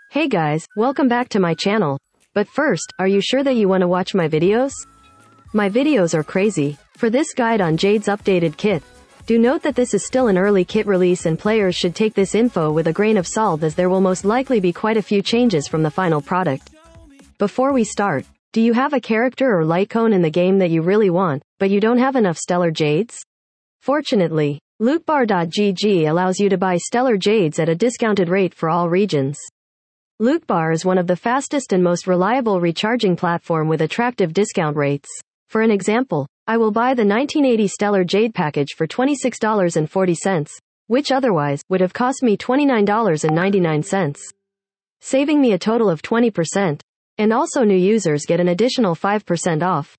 Hey guys, welcome back to my channel. But first, are you sure that you want to watch my videos? My videos are crazy. For this guide on Jade's updated kit, do note that this is still an early kit release and players should take this info with a grain of salt as there will most likely be quite a few changes from the final product. Before we start, do you have a character or light cone in the game that you really want, but you don't have enough StellarJades? Fortunately, lootbar.gg allows you to buy StellarJades at a discounted rate for all regions. Lootbar is one of the fastest and most reliable recharging platform with attractive discount rates. For an example, I will buy the 1980 StellarJade package for $26.40, which otherwise would have cost me $29.99, saving me a total of 20%, and also new users get an additional 5% off.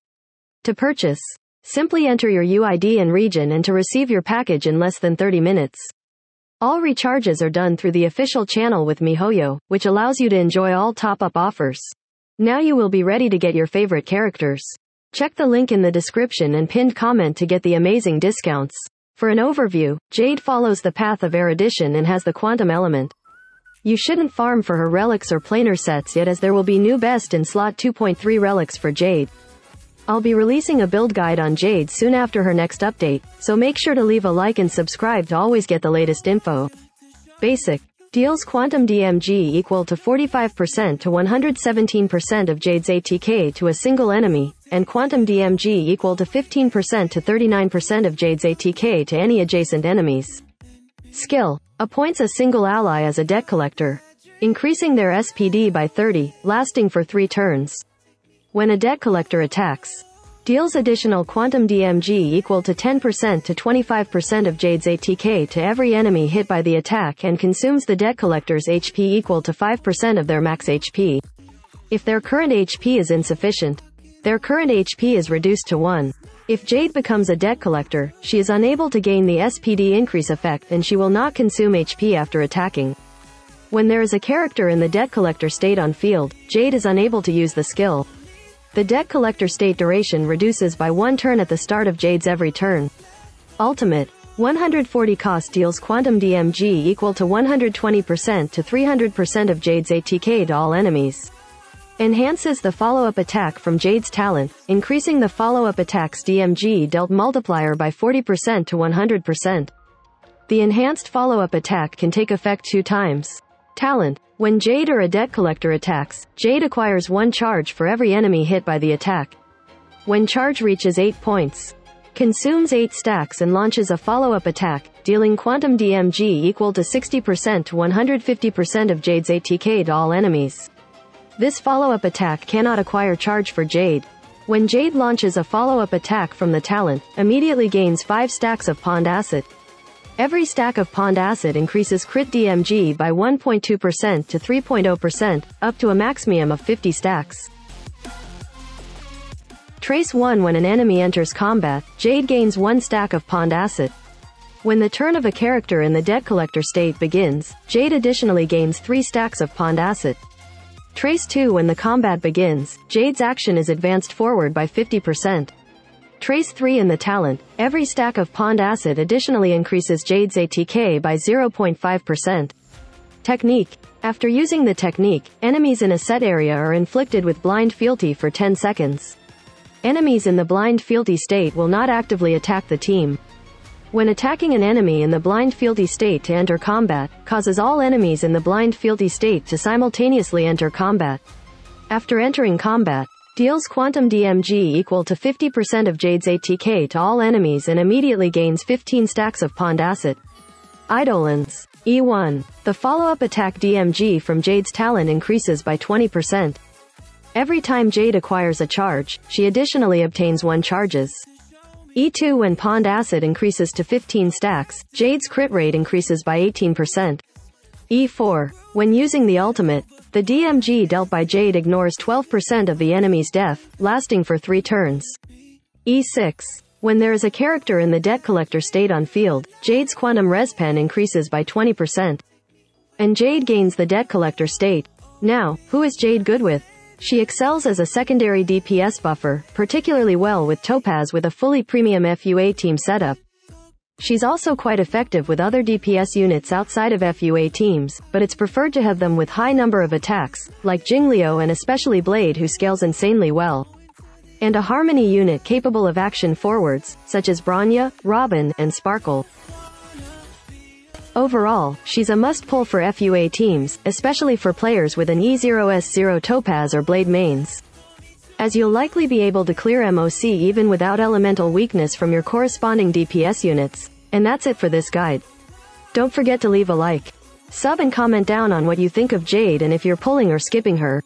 To purchase, simply enter your UID and region and to receive your package in less than 30 minutes. All recharges are done through the official channel with miHoYo, which allows you to enjoy all top-up offers. Now you will be ready to get your favorite characters. Check the link in the description and pinned comment to get the amazing discounts. For an overview, Jade follows the path of erudition and has the quantum element. You shouldn't farm for her relics or planar sets yet as there will be new best in slot 2.3 relics for Jade. I'll be releasing a build guide on Jade soon after her next update, so make sure to leave a like and subscribe to always get the latest info. Basic. Deals quantum DMG equal to 45% to 117% of Jade's ATK to a single enemy, and quantum DMG equal to 15% to 39% of Jade's ATK to any adjacent enemies. Skill. Appoints a single ally as a debt collector, increasing their SPD by 30, lasting for 3 turns. When a debt collector attacks, deals additional quantum DMG equal to 10% to 25% of Jade's ATK to every enemy hit by the attack and consumes the debt collector's HP equal to 5% of their max HP. If their current HP is insufficient, their current HP is reduced to 1. If Jade becomes a debt collector, she is unable to gain the SPD increase effect and she will not consume HP after attacking. When there is a character in the debt collector state on field, Jade is unable to use the skill. The debt collector state duration reduces by 1 turn at the start of Jade's every turn. Ultimate. 140 cost deals quantum DMG equal to 120% to 300% of Jade's ATK to all enemies. Enhances the follow-up attack from Jade's talent, increasing the follow-up attack's DMG dealt multiplier by 40% to 100%. The enhanced follow-up attack can take effect 2 times. Talent. When Jade or a debt collector attacks, Jade acquires 1 charge for every enemy hit by the attack. When charge reaches 8 points, consumes 8 stacks and launches a follow-up attack, dealing quantum DMG equal to 60% to 150% of Jade's ATK to all enemies. This follow-up attack cannot acquire charge for Jade. When Jade launches a follow-up attack from the talent, immediately gains 5 stacks of pond acid. Every stack of pond acid increases crit DMG by 1.2% to 3.0%, up to a maximum of 50 stacks. Trace 1. When an enemy enters combat, Jade gains 1 stack of pond acid. When the turn of a character in the debt collector state begins, Jade additionally gains 3 stacks of pond acid. Trace 2. When the combat begins, Jade's action is advanced forward by 50%. Trace 3. In the talent, every stack of pond acid additionally increases Jade's ATK by 0.5%. Technique. After using the technique, enemies in a set area are inflicted with blind fealty for 10 seconds. Enemies in the blind fealty state will not actively attack the team. When attacking an enemy in the blind fealty state to enter combat, causes all enemies in the blind fealty state to simultaneously enter combat. After entering combat, deals quantum DMG equal to 50% of Jade's ATK to all enemies and immediately gains 15 stacks of pond acid. Eidolons. E1. The follow-up attack DMG from Jade's talent increases by 20%. Every time Jade acquires a charge, she additionally obtains 1 charges. E2. When pond acid increases to 15 stacks, Jade's crit rate increases by 18%. E4. When using the ultimate, the DMG dealt by Jade ignores 12% of the enemy's death, lasting for 3 turns. E6. When there is a character in the debt collector state on field, Jade's quantum respen increases by 20%. And Jade gains the debt collector state. Now, who is Jade good with? She excels as a secondary DPS buffer, particularly well with Topaz with a fully premium FUA team setup. She's also quite effective with other DPS units outside of FUA teams, but it's preferred to have them with high number of attacks, like Jingliu and especially Blade, who scales insanely well. And a Harmony unit capable of action forwards, such as Bronya, Robin, and Sparkle. Overall, she's a must-pull for FUA teams, especially for players with an E0S0 Topaz or Blade mains, as you'll likely be able to clear MOC even without elemental weakness from your corresponding DPS units. And that's it for this guide. Don't forget to leave a like, sub and comment down on what you think of Jade and if you're pulling or skipping her.